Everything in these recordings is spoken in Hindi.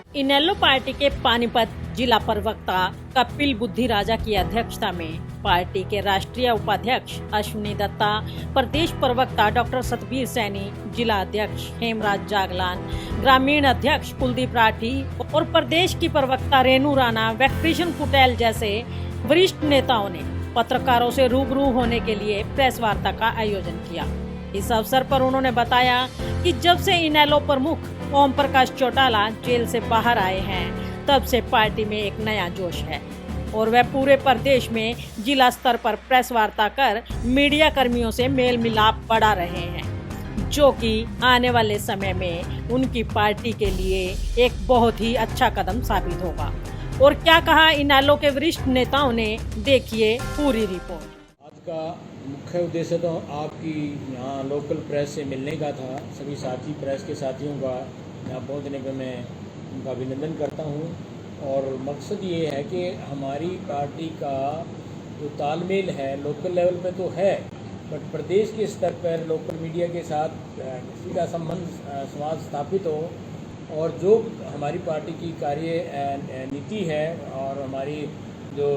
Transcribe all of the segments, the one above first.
इनेलो पार्टी के पानीपत जिला प्रवक्ता कपिल बुद्धि राजा की अध्यक्षता में पार्टी के राष्ट्रीय उपाध्यक्ष अश्विनी दत्ता, प्रदेश प्रवक्ता डॉक्टर सतबीर सैनी, जिला अध्यक्ष हेमराज जागलान, ग्रामीण अध्यक्ष कुलदीप राठी और प्रदेश की प्रवक्ता रेनू राणा व कृष्ण कुटेल जैसे वरिष्ठ नेताओं ने पत्रकारों से रूबरू होने के लिए प्रेस वार्ता का आयोजन किया। इस अवसर पर उन्होंने बताया कि जब से इनेलो प्रमुख ओम प्रकाश चौटाला जेल से बाहर आए हैं, तब से पार्टी में एक नया जोश है और वह पूरे प्रदेश में जिला स्तर पर प्रेस वार्ता कर मीडिया कर्मियों से मेल मिलाप बढ़ा रहे हैं, जो कि आने वाले समय में उनकी पार्टी के लिए एक बहुत ही अच्छा कदम साबित होगा। और क्या कहा इनेलो के वरिष्ठ नेताओं ने, देखिए पूरी रिपोर्ट। आज का मुख्य उद्देश्य तो आपकी यहाँ लोकल प्रेस से मिलने का था। सभी साथी प्रेस के साथियों का यहाँ पहुँचने पर मैं उनका अभिनंदन करता हूँ और मकसद ये है कि हमारी पार्टी का जो तालमेल है लोकल लेवल पे तो है, बट प्रदेश के स्तर पर लोकल मीडिया के साथ सीधा संवाद स्थापित हो और जो हमारी पार्टी की कार्य नीति है और हमारी जो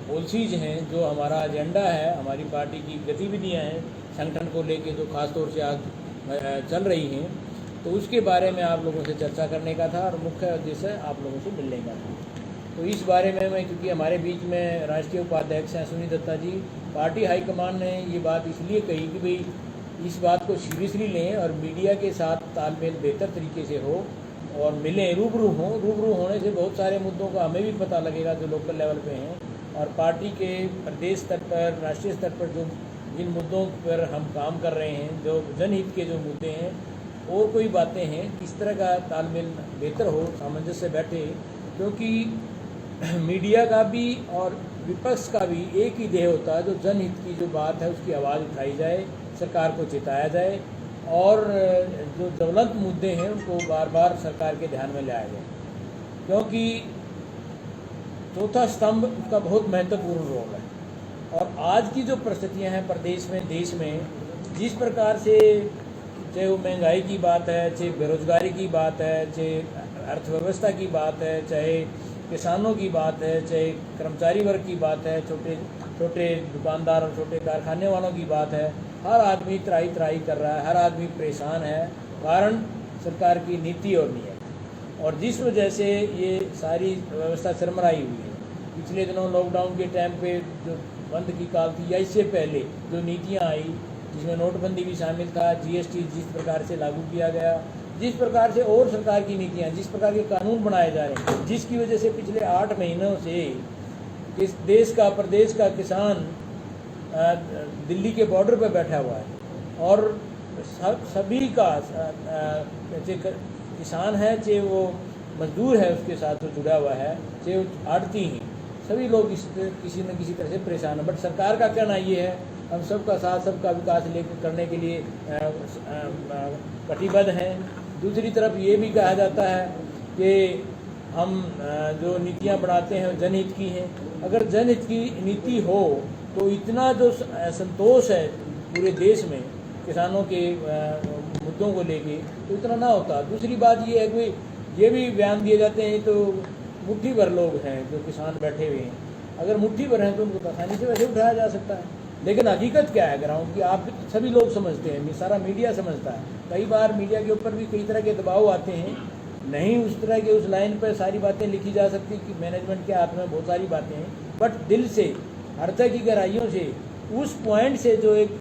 पॉलिसीज हैं, जो हमारा एजेंडा है, हमारी पार्टी की गतिविधियां हैं संगठन को लेके जो खास तौर से आज चल रही हैं, तो उसके बारे में आप लोगों से चर्चा करने का था और मुख्य उद्देश्य आप लोगों से मिलने का था। तो इस बारे में मैं, क्योंकि हमारे बीच में राष्ट्रीय उपाध्यक्ष हैं अश्विनी दत्ता जी, पार्टी हाईकमान ने ये बात इसलिए कही कि भाई इस बात को सीरियसली लें और मीडिया के साथ तालमेल बेहतर तरीके से हो और मिलें, रूबरू होने से बहुत सारे मुद्दों का हमें भी पता लगेगा जो लोकल लेवल पे हैं और पार्टी के प्रदेश स्तर पर, राष्ट्रीय स्तर पर जो जिन मुद्दों पर हम काम कर रहे हैं, जो जनहित के जो मुद्दे हैं और कोई बातें हैं, किस तरह का तालमेल बेहतर हो, सामंजस्य बैठे, क्योंकि मीडिया का भी और विपक्ष का भी एक ही ध्येय होता है, जो जनहित की जो बात है उसकी आवाज़ उठाई जाए, सरकार को चेताया जाए और जो ज्वलंत मुद्दे हैं उनको बार बार सरकार के ध्यान में लाया जाए, क्योंकि चौथा स्तंभ उसका बहुत महत्वपूर्ण रोल है। और आज की जो परिस्थितियां हैं प्रदेश में, देश में, जिस प्रकार से चाहे वो महंगाई की बात है, चाहे बेरोजगारी की बात है, चाहे अर्थव्यवस्था की बात है, चाहे किसानों की बात है, चाहे कर्मचारी वर्ग की बात है, छोटे छोटे दुकानदार और छोटे कारखाने वालों की बात है, हर आदमी त्राही कर रहा है, हर आदमी परेशान है, कारण सरकार की नीति और नियम, और जिस वजह से ये सारी व्यवस्था चरमराई हुई है। पिछले दिनों लॉकडाउन के टाइम पे जो बंद की काल थी या इससे पहले जो नीतियां आई, जिसमें नोटबंदी भी शामिल था, जीएसटी जिस प्रकार से लागू किया गया, जिस प्रकार से और सरकार की नीतियां, जिस प्रकार के कानून बनाए जा रहे हैं, जिसकी वजह से पिछले 8 महीनों से इस देश का, प्रदेश का किसान दिल्ली के बॉर्डर पर बैठा हुआ है और सभी का किसान है, चाहे वो मजदूर है उसके साथ जो जुड़ा हुआ है, चाहे वो आड़ती ही, सभी लोग किसी न किसी तरह से परेशान है। बट सरकार का कहना ये है, हम सबका साथ, सबका विकास लेकर करने के लिए कटिबद्ध हैं। दूसरी तरफ ये भी कहा जाता है कि हम जो नीतियां बनाते हैं जनहित की हैं। अगर जनहित की नीति हो तो इतना जो संतोष है पूरे देश में किसानों के मुद्दों को लेके, तो इतना ना होता। दूसरी बात ये है कि ये भी बयान दिए जाते हैं तो मुट्ठी भर लोग हैं जो किसान बैठे हुए हैं, अगर मुट्ठी भर हैं तो उनको आसानी से वैसे उठाया जा सकता है, लेकिन हकीकत क्या है ग्राउंड की आप सभी लोग समझते हैं, सारा मीडिया समझता है। कई बार मीडिया के ऊपर भी कई तरह के दबाव आते हैं, नहीं उस तरह के उस लाइन पर सारी बातें लिखी जा सकती कि मैनेजमेंट के हाथ में बहुत सारी बातें हैं, बट दिल से, हृदय की गहराइयों से, उस पॉइंट से जो एक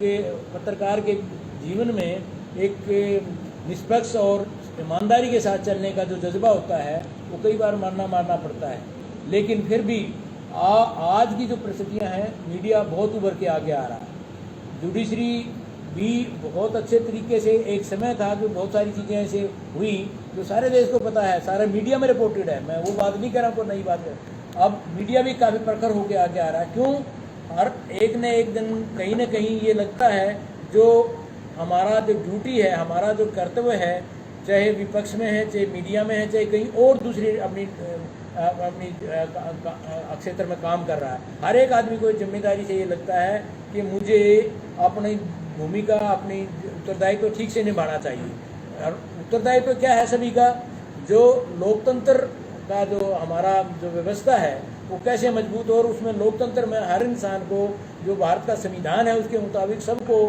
पत्रकार के जीवन में एक निष्पक्ष और ईमानदारी के साथ चलने का जो जज्बा होता है, वो कई बार मारना पड़ता है। लेकिन फिर भी आज की जो परिस्थितियां हैं, मीडिया बहुत उभर के आगे आ रहा है। जुडिशरी भी बहुत अच्छे तरीके से, एक समय था कि बहुत सारी चीज़ें ऐसे हुई जो सारे देश को पता है, सारे मीडिया में रिपोर्टेड है, मैं वो बात नहीं कर रहा हूँ, कोई नई बात है। अब मीडिया भी काफ़ी प्रखर होकर आगे आ रहा है। क्यों? हर एक न एक दिन कहीं ना कहीं ये लगता है जो हमारा जो ड्यूटी है, हमारा जो कर्तव्य है, चाहे विपक्ष में है, चाहे मीडिया में है, चाहे कहीं और दूसरी अपनी क्षेत्र में काम कर रहा है, हर एक आदमी को जिम्मेदारी से ये लगता है कि मुझे अपनी भूमिका, अपनी उत्तरदायित्व ठीक से निभाना चाहिए। और उत्तरदायित्व क्या है सभी का? जो लोकतंत्र का जो हमारा जो व्यवस्था है वो कैसे मजबूत हो और उसमें लोकतंत्र में हर इंसान को जो भारत का संविधान है उसके मुताबिक सबको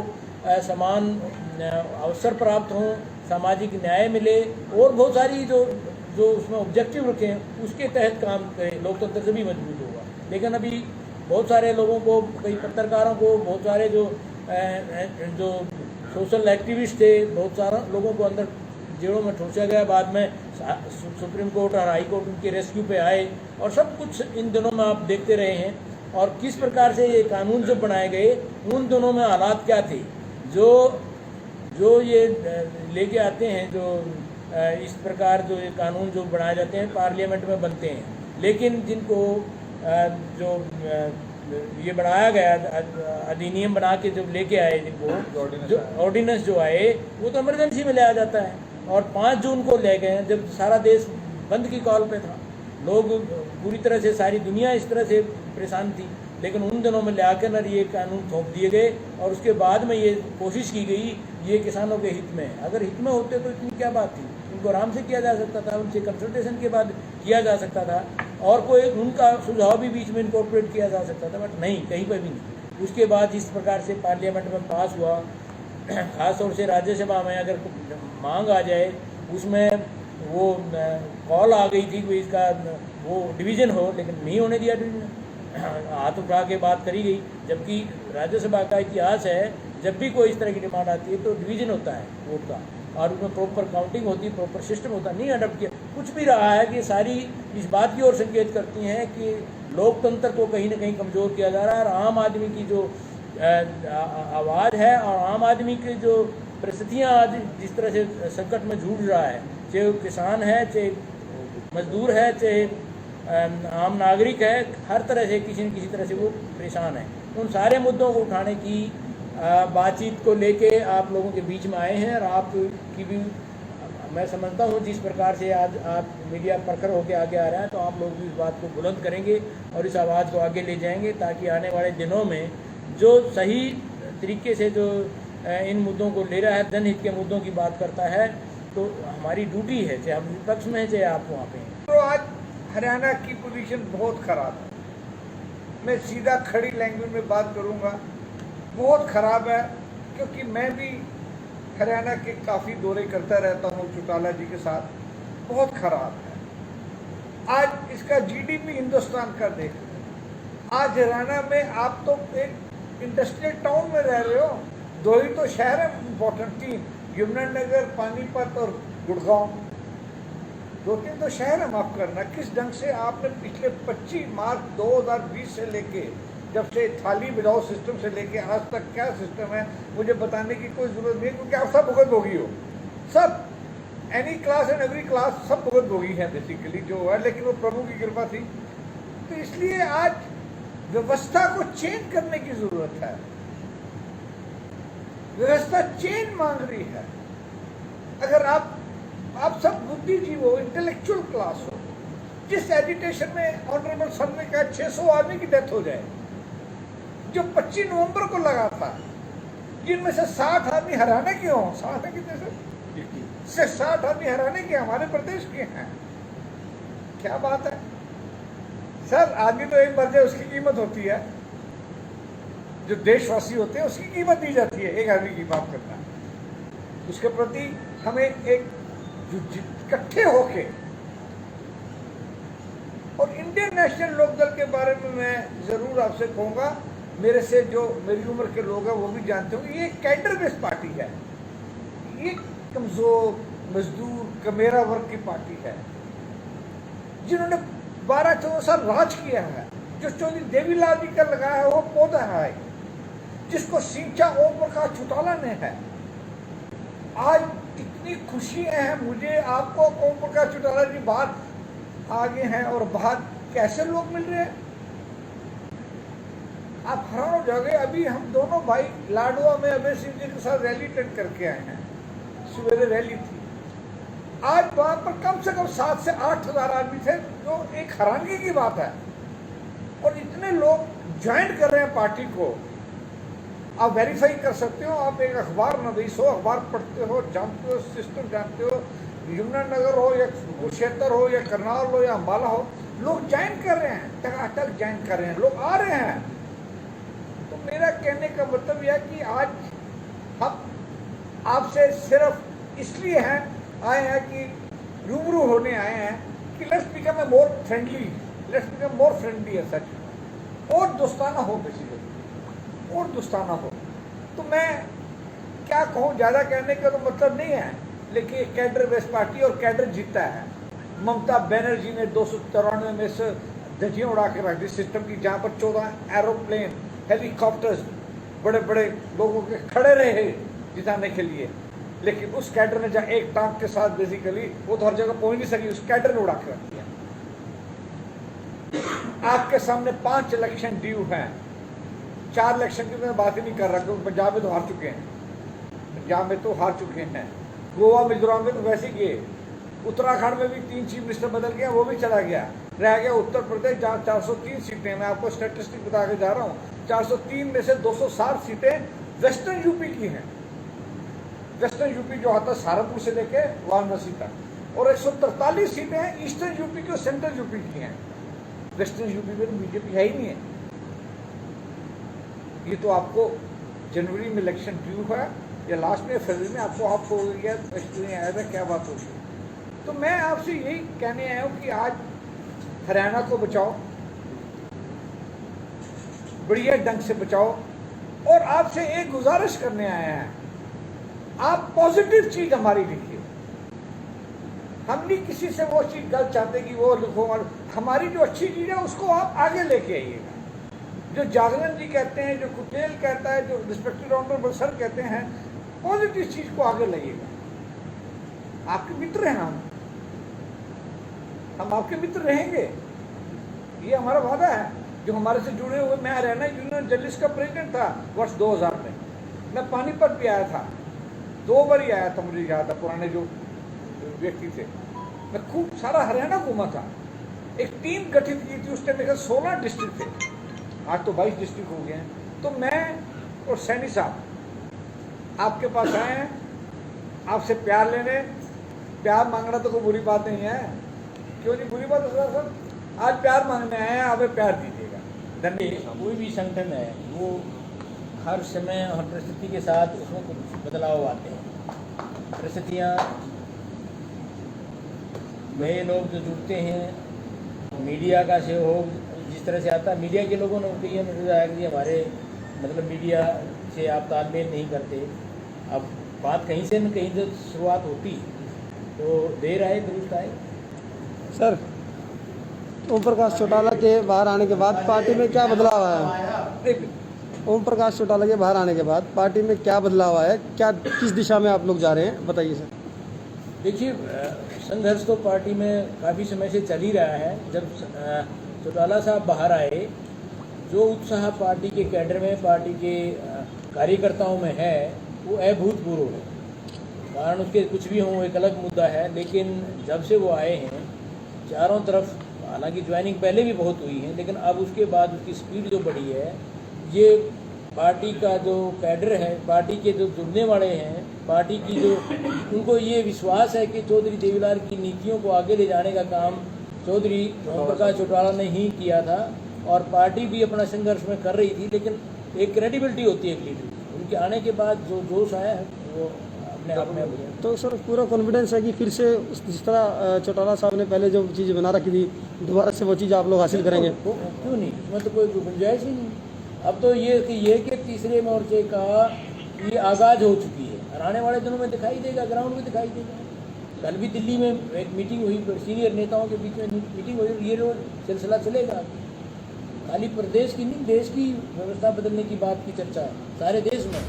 समान अवसर प्राप्त हों, सामाजिक न्याय मिले और बहुत सारी जो जो उसमें ऑब्जेक्टिव रखे हैं उसके तहत काम करें, लोकतंत्र से भी मजबूत होगा। लेकिन अभी बहुत सारे लोगों को, कई पत्रकारों को, बहुत सारे जो सोशल एक्टिविस्ट थे, बहुत सारे लोगों को अंदर जेलों में ठूंसा गया। बाद में सुप्रीम कोर्ट और हाई कोर्ट उनके रेस्क्यू पे आए और सब कुछ इन दिनों में आप देखते रहे हैं। और किस प्रकार से ये कानून जब बनाए गए उन दिनों में हालात क्या थे, जो ये लेके आते हैं, जो इस प्रकार जो ये कानून जो बनाए जाते हैं पार्लियामेंट में बनते हैं, लेकिन जिनको जो ये बनाया गया अधिनियम बना के जब लेके आए, जिनको जो ऑर्डिनेंस जो आए वो तो इमरजेंसी में लाया जाता है। और 5 जून को ले गए जब सारा देश बंद की कॉल पे था, लोग पूरी तरह से, सारी दुनिया इस तरह से परेशान थी, लेकिन उन दिनों में ले आकर ये कानून थोप दिए गए और उसके बाद में ये कोशिश की गई ये किसानों के हित में। अगर हित में होते तो इतनी क्या बात थी, उनको आराम से किया जा सकता था, उनसे कंसल्टेशन के बाद किया जा सकता था और कोई उनका सुझाव भी बीच में इनकॉर्पोरेट किया जा सकता था, बट नहीं, कहीं पर भी नहीं। उसके बाद जिस प्रकार से पार्लियामेंट में पास हुआ, खासतौर से राज्यसभा में अगर मांग आ जाए, उसमें वो कॉल आ गई थी कि इसका वो डिवीज़न हो, लेकिन नहीं होने दिया डिवीज़न, हाथ उठा के बात करी गई। जबकि राज्यसभा का इतिहास है, जब भी कोई इस तरह की डिमांड आती है तो डिवीज़न होता है वोट का और उसमें प्रॉपर काउंटिंग होती है, प्रॉपर सिस्टम होता है, नहीं अडॉप्ट किया। कुछ भी रहा है कि सारी इस बात की ओर संकेत करती हैं कि लोकतंत्र को कहीं ना कहीं कमज़ोर किया जा रहा है और आम आदमी की जो आवाज़ है और आम आदमी की जो परिस्थितियाँ आज जिस तरह से संकट में जूझ रहा है, चाहे वो किसान है, चाहे मजदूर है, चाहे आम नागरिक है, हर तरह से किसी न किसी तरह से वो परेशान है। उन सारे मुद्दों को उठाने की बातचीत को लेके आप लोगों के बीच में आए हैं और आपकी भी मैं समझता हूँ जिस प्रकार से आज आप मीडिया प्रखर होकर आगे आ रहे हैं, तो आप लोग भी इस बात को बुलंद करेंगे और इस आवाज़ को आगे ले जाएंगे ताकि आने वाले दिनों में जो सही तरीके से जो इन मुद्दों को ले रहा है, जनहित के मुद्दों की बात करता है, तो हमारी ड्यूटी है, चाहे हम विपक्ष में हैं चाहे आप वहाँ पे हैं। तो आज हरियाणा की पोजीशन बहुत ख़राब है, मैं सीधा खड़ी लैंग्वेज में बात करूँगा, बहुत ख़राब है। क्योंकि मैं भी हरियाणा के काफ़ी दौरे करता रहता हूँ चौटाला जी के साथ, बहुत ख़राब है। आज इसका जीडीपी हिंदुस्तान का देख रहे हैं। आज हरियाणा में आप तो एक इंडस्ट्रियल टाउन में रह रहे हो, 2 ही तो शहर है इम्पोर्टेंट, 3, यमुनानगर, पानीपत और गुड़गांव, 2-3 तो शहर है। माफ़ करना, किस ढंग से आपने पिछले 25 मार्च 2020 से लेके, जब से थाली बजाओ सिस्टम से लेके आज तक क्या सिस्टम है मुझे बताने की कोई ज़रूरत नहीं, क्योंकि आप सब भुगतभोगी हो, सब, any class and every class, सब भुगतभोगी हैं बेसिकली जो है। लेकिन वो प्रभु की कृपा थी, तो इसलिए आज व्यवस्था को चेंज करने की ज़रूरत है। व्यवस्था चेंज मांग रही है। अगर आप सब बुद्धिजीवी हो, इंटेलेक्चुअल क्लास हो, जिस एजिटेशन में ऑनरेबल सर ने कहा 600 आदमी की डेथ हो जाए, जो 25 नवंबर को लगा था, जिनमें से 60 आदमी हरियाणा के हों, 60 है कितने से 60 आदमी हरियाणा के, हमारे प्रदेश के हैं। क्या बात है सर, आदमी तो एक मर जाए उसकी कीमत होती है, जो देशवासी होते हैं उसकी कीमत दी जाती है, एक आदमी की बात करना। उसके प्रति हमें एक इकट्ठे होके, और इंडियन नेशनल लोकदल के बारे में मैं ज़रूर आपसे कहूँगा, मेरे से जो मेरी उम्र के लोग हैं वो भी जानते होंगे, ये कैडर बेस्ड पार्टी है, ये कमज़ोर मजदूर कमेरा वर्ग की पार्टी है, जिन्होंने 12-14 साल राज किया है, जो चौधरी देवीलाल जी का लगाया है वो पौधा है, जिसको सिंचा ओम प्रकाश चौटाला ने है। आज इतनी खुशियाँ हैं मुझे, आपको ओम प्रकाश चौटाला जी बाहर आगे हैं और बाहर कैसे लोग मिल रहे हैं, आप हैरान हो जाओगे। अभी हम दोनों भाई लाडवा में अभय सिंह जी के साथ रैली अटेंड करके आए हैं, सवेरे रैली थी। आज वहाँ पर कम से कम 7 से 8 हज़ार आदमी थे, जो एक हैरानगी की बात है। और इतने लोग ज्वाइन कर रहे हैं पार्टी को, आप वेरीफाई कर सकते हो। आप एक अखबार नवीस हो, अखबार पढ़ते हो, जानते हो, सिस्टम जानते हो, यमुनानगर हो या कुरुक्षेत्र हो या करनाल हो या अम्बाला हो, लोग ज्वाइन कर रहे हैं, टकाटक ज्वाइन कर रहे हैं, लोग आ रहे हैं। तो मेरा कहने का मतलब यह है कि आज हम आपसे सिर्फ इसलिए आए हैं कि रूबरू होने आए हैं कि लेट्स बिकम मोर फ्रेंडली है सच, और दोस्ताना हो बेसिकली, और दोस्ताना हो। तो मैं क्या कहूँ, ज़्यादा कहने का तो मतलब नहीं है, लेकिन कैडर बेस्ड पार्टी और कैडर जीतता है। ममता बनर्जी ने 293 में से धज्जियाँ उड़ा के रख दी सिस्टम की, जहाँ पर 14 एरोप्लेन हेलीकॉप्टर्स बड़े बड़े लोगों के खड़े रहे जिताने के लिए, लेकिन उस कैडर ने जहाँ एक टांग के साथ बेसिकली वो तो हर जगह पहुँच नहीं सकी, उस कैडर ने उड़ा के रख दिया। आपके सामने 5 इलेक्शन ड्यू हैं, 4 इलेक्शन की मैं बात ही नहीं कर रहा क्योंकि पंजाब में तो हार चुके हैं, पंजाब में तो हार चुके हैं, गोवा मिजोरम में तो वैसे ही गए, उत्तराखंड में भी 3 चीफ मिनिस्टर बदल गया, वो भी चला गया। रह गया उत्तर प्रदेश जहाँ 403 सीटें, मैं आपको स्टैटिस्टिक बता के जा रहा हूँ, 403 में से 260 सीटें वेस्टर्न यूपी की हैं। वेस्टर्न यूपी जो आता है सहारनपुर से लेके वाराणसी तक, और 143 सीटें ईस्टर्न यूपी की और सेंट्रल यूपी की हैं। वेस्टर्न यूपी में तो बीजेपी है ही नहीं है। ये तो आपको जनवरी में इलेक्शन ड्यू है या लास्ट में फरवरी में आपको आया था, क्या बात होगी। तो मैं आपसे यही कहने आया हूँ कि आज हरियाणा को बचाओ, बढ़िया ढंग से बचाओ, और आपसे एक गुजारिश करने आए हैं, आप पॉजिटिव चीज हमारी लिखिए। हम नहीं किसी से वो चीज गलत चाहते कि वो लिखो, और हमारी जो अच्छी चीज है उसको आप आगे लेके आइएगा। जो जागरण जी कहते हैं, जो कुटेल कहता है, जो रिस्पेक्टेड ऑनरेबल सर कहते हैं, पॉजिटिव चीज को आगे लाइएगा। आपके मित्र हैं हम आपके मित्र रहेंगे, ये हमारा वादा है। जो हमारे से जुड़े हुए, मैं हरियाणा यूनियन जर्नलिस्ट का प्रेसिडेंट था वर्ष 2000 में, मैं पानीपत भी आया था, 2 बार ही आया था, मुझे याद है। पुराने जो व्यक्ति थे, मैं खूब सारा हरियाणा घूमा था। एक टीम गठित की थी, उस टाइम मेरे 16 डिस्ट्रिक्ट थे, आज तो 22 डिस्ट्रिक्ट हो गए हैं। तो मैं और सैनी साहब आपके पास आए हैं, आपसे प्यार लेने, प्यार मांगना तो कोई बुरी बात नहीं है, क्यों नहीं बुरी बात है सर? आज प्यार मांगने आए हैं, आप प्यार दीजिएगा। धन्यवाद। कोई भी संगठन है वो हर समय हर परिस्थिति के साथ उसमें कुछ बदलाव आते हैं। परिस्थितियाँ, नए लोग जो जुड़ते हैं, मीडिया का सहयोग जिस तरह से आता है, मीडिया के लोगों ने ये नजर कि हमारे मतलब मीडिया से आप तालमेल नहीं करते। अब बात कहीं से न कहीं से शुरुआत होती, तो देर आए दुरुस्त आए। सर, ओम प्रकाश चौटाला के बाहर आने के बाद पार्टी में क्या बदलाव आया? ओम प्रकाश चौटाला के बाहर आने के बाद पार्टी में क्या बदलाव आया, क्या किस दिशा में आप लोग जा रहे हैं, बताइए सर। देखिए, संघर्ष तो पार्टी में काफ़ी समय से चल ही रहा है। जब चौटाला साहब बाहर आए, जो उत्साह पार्टी के कैडर में, पार्टी के कार्यकर्ताओं में है, वो अभूतपूर्व है। कारण उसके कुछ भी हों, एक अलग मुद्दा है, लेकिन जब से वो आए हैं चारों तरफ, हालांकि ज्वाइनिंग पहले भी बहुत हुई है, लेकिन अब उसके बाद उसकी स्पीड जो बढ़ी है, ये पार्टी का जो कैडर है, पार्टी के जो जुड़ने वाले हैं, पार्टी की जो, उनको ये विश्वास है कि चौधरी देवीलाल की नीतियों को आगे ले जाने का काम चौधरी ओम प्रकाश चौटाला ने ही किया था, और पार्टी भी अपना संघर्ष में कर रही थी। लेकिन एक क्रेडिबिलिटी होती है एक लीडर की, उनके आने के बाद जो जोश आया है वो अपने आप में। तो सर, पूरा कॉन्फिडेंस है कि फिर से जिस तरह चौटाला साहब ने पहले जो चीज़ बना रखी थी, दोबारा से वो चीज़ आप लोग हासिल करेंगे? क्यों नहीं, इसमें तो कोई गुंजाइश ही नहीं। अब तो ये कि तीसरे मोर्चे का ये आगाज हो चुकी है, और आने वाले दिनों में दिखाई देगा, ग्राउंड में दिखाई देगा। कल भी दिल्ली में एक मीटिंग हुई, सीनियर नेताओं के बीच में मीटिंग हुई, ये रोज सिलसिला चलेगा। खाली प्रदेश की नहीं, देश की व्यवस्था बदलने की बात की चर्चा है सारे देश में।